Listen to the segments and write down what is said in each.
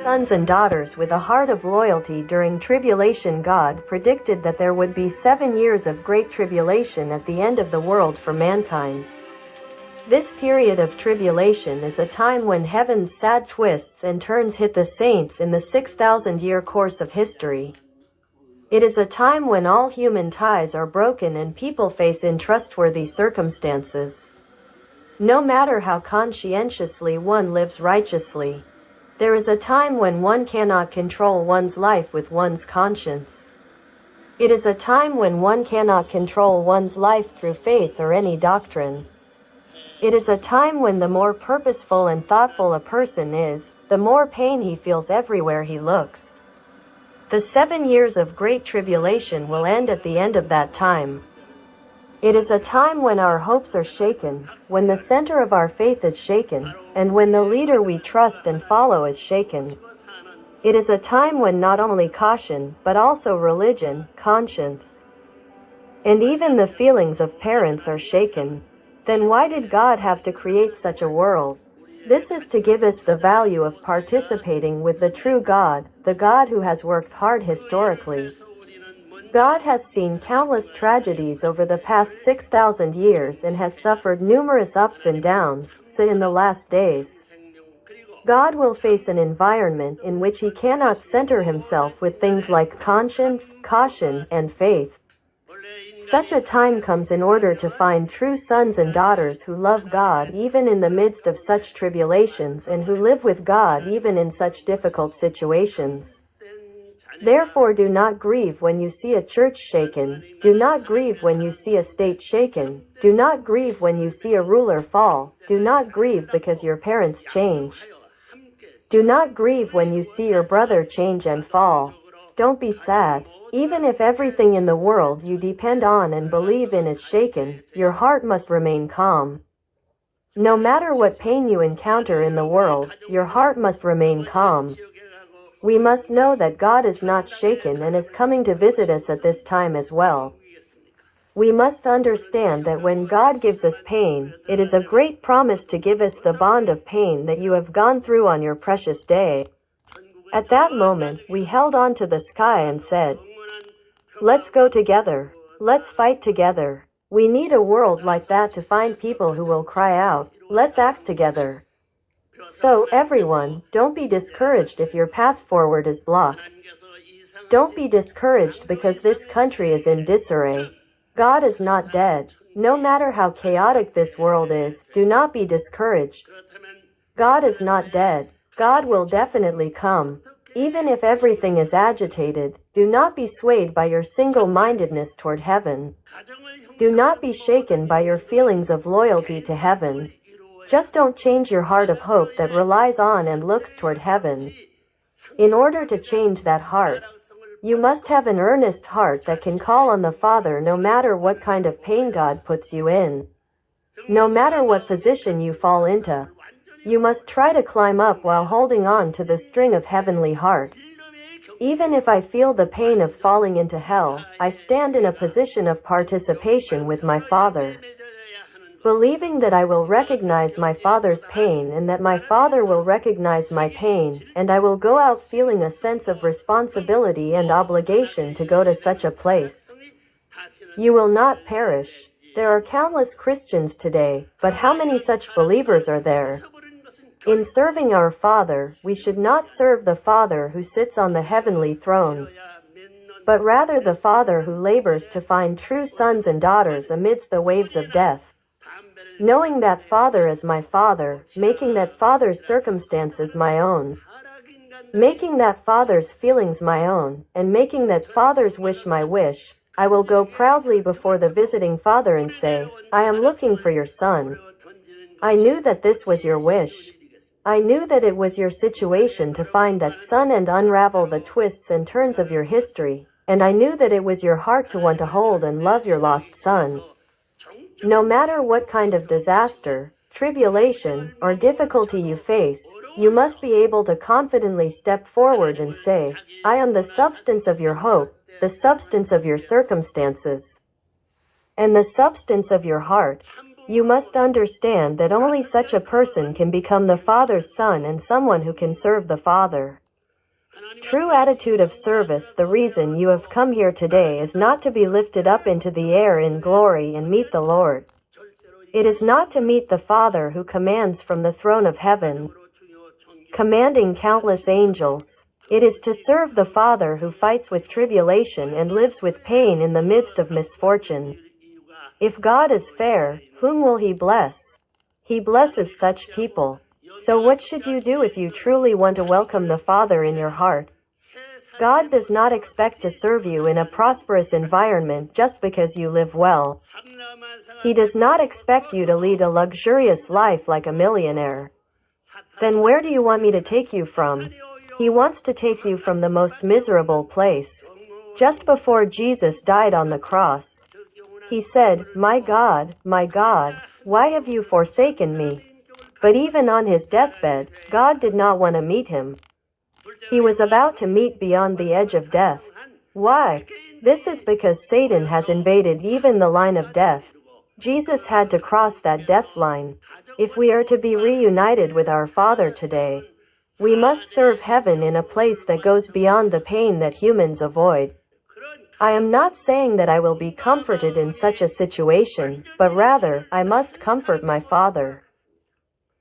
sons and daughters with a heart of loyalty during tribulation. God predicted that there would be 7 years of great tribulation at the end of the world for mankind. This period of tribulation is a time when heaven's sad twists and turns hit the saints in the 6,000-year course of history. It is a time when all human ties are broken and people face untrustworthy circumstances. No matter how conscientiously one lives righteously, there is a time when one cannot control one's life with one's conscience. It is a time when one cannot control one's life through faith or any doctrine. It is a time when the more purposeful and thoughtful a person is, the more pain he feels everywhere he looks. The 7 years of great tribulation will end at the end of that time. It is a time when our hopes are shaken, when the center of our faith is shaken, and when the leader we trust and follow is shaken. It is a time when not only caution, but also religion, conscience, and even the feelings of parents are shaken. Then why did God have to create such a world? This is to give us the value of participating with the true God, the God who has worked hard historically. God has seen countless tragedies over the past 6,000 years and has suffered numerous ups and downs, so in the last days, God will face an environment in which he cannot center himself with things like conscience, caution, and faith. Such a time comes in order to find true sons and daughters who love God even in the midst of such tribulations and who live with God even in such difficult situations. Therefore do not grieve when you see a church shaken, do not grieve when you see a state shaken, do not grieve when you see a ruler fall, do not grieve because your parents change. Do not grieve when you see your brother change and fall. Don't be sad. Even if everything in the world you depend on and believe in is shaken, your heart must remain calm. No matter what pain you encounter in the world, your heart must remain calm. We must know that God is not shaken and is coming to visit us at this time as well. We must understand that when God gives us pain, it is a great promise to give us the bond of pain that you have gone through on your precious day. At that moment, we held on to the sky and said, "Let's go together. Let's fight together." We need a world like that to find people who will cry out, "Let's act together." So, everyone, don't be discouraged if your path forward is blocked. Don't be discouraged because this country is in disarray. God is not dead. No matter how chaotic this world is, do not be discouraged. God is not dead. God will definitely come. Even if everything is agitated, do not be swayed by your single-mindedness toward heaven. Do not be shaken by your feelings of loyalty to heaven. Just don't change your heart of hope that relies on and looks toward heaven. In order to change that heart, you must have an earnest heart that can call on the Father no matter what kind of pain God puts you in. No matter what position you fall into, you must try to climb up while holding on to the string of heavenly heart. Even if I feel the pain of falling into hell, I stand in a position of participation with my Father, believing that I will recognize my Father's pain and that my Father will recognize my pain, and I will go out feeling a sense of responsibility and obligation to go to such a place. You will not perish. There are countless Christians today, but how many such believers are there? In serving our Father, we should not serve the Father who sits on the heavenly throne, but rather the Father who labors to find true sons and daughters amidst the waves of death. Knowing that Father is my Father, making that Father's circumstances my own, making that Father's feelings my own, and making that Father's wish my wish, I will go proudly before the visiting Father and say, "I am looking for your Son. I knew that this was your wish. I knew that it was your situation to find that Son and unravel the twists and turns of your history, and I knew that it was your heart to want to hold and love your lost son." No matter what kind of disaster, tribulation, or difficulty you face, you must be able to confidently step forward and say, "I am the substance of your hope, the substance of your circumstances, and the substance of your heart." You must understand that only such a person can become the Father's son and someone who can serve the Father. True attitude of service. The reason you have come here today is not to be lifted up into the air in glory and meet the Lord. It is not to meet the Father who commands from the throne of heaven, commanding countless angels. It is to serve the Father who fights with tribulation and lives with pain in the midst of misfortune. If God is fair, whom will He bless? He blesses such people. So what should you do if you truly want to welcome the Father in your heart? God does not expect to serve you in a prosperous environment just because you live well. He does not expect you to lead a luxurious life like a millionaire. Then where do you want me to take you from? He wants to take you from the most miserable place. Just before Jesus died on the cross, He said, my God, why have you forsaken me?" But even on His deathbed, God did not want to meet Him. He was about to meet beyond the edge of death. Why? This is because Satan has invaded even the line of death. Jesus had to cross that death line. If we are to be reunited with our Father today, we must serve heaven in a place that goes beyond the pain that humans avoid. I am not saying that I will be comforted in such a situation, but rather, I must comfort my Father.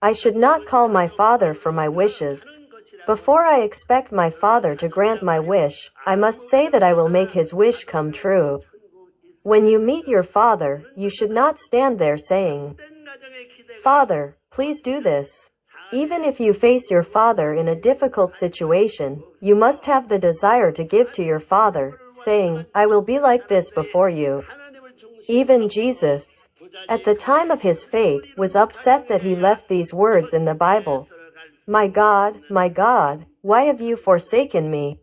I should not call my Father for my wishes. Before I expect my Father to grant my wish, I must say that I will make His wish come true. When you meet your Father, you should not stand there saying, "Father, please do this." Even if you face your Father in a difficult situation, you must have the desire to give to your Father, saying, "I will be like this before you." Even Jesus, at the time of His fate, was upset that He left these words in the Bible. My God, why have you forsaken me?"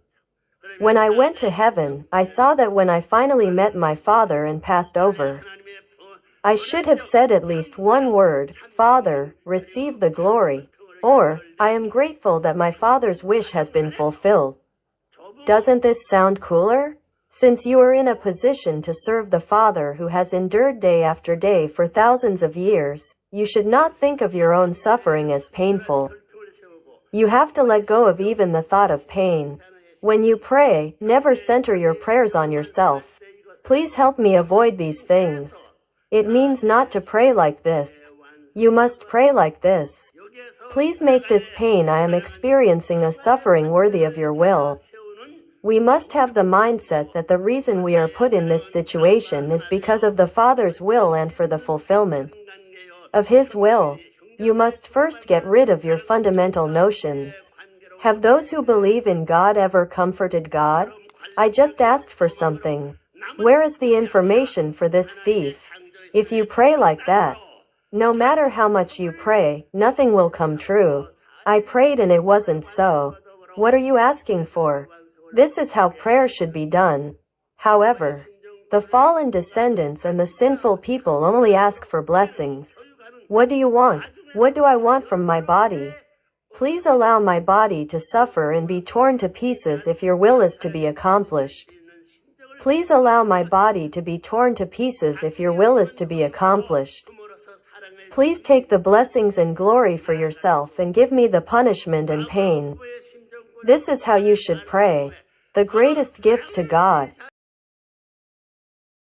When I went to heaven, I saw that when I finally met my Father and passed over, I should have said at least one word, "Father, receive the glory." Or, "I am grateful that my Father's wish has been fulfilled." Doesn't this sound cooler? Since you are in a position to serve the Father who has endured day after day for thousands of years, you should not think of your own suffering as painful. You have to let go of even the thought of pain. When you pray, never center your prayers on yourself. Please help me avoid these things. It means not to pray like this. You must pray like this. Please make this pain I am experiencing a suffering worthy of your will. We must have the mindset that the reason we are put in this situation is because of the Father's will and for the fulfillment of His will. You must first get rid of your fundamental notions. Have those who believe in God ever comforted God? I just asked for something. Where is the information for this thief? If you pray like that, no matter how much you pray, nothing will come true. I prayed and it wasn't so. What are you asking for? This is how prayer should be done. However, the fallen descendants and the sinful people only ask for blessings. What do you want? What do I want from my body? Please allow my body to suffer and be torn to pieces if your will is to be accomplished. Please allow my body to be torn to pieces if your will is to be accomplished. Please take the blessings and glory for yourself and give me the punishment and pain. This is how you should pray. The greatest gift to God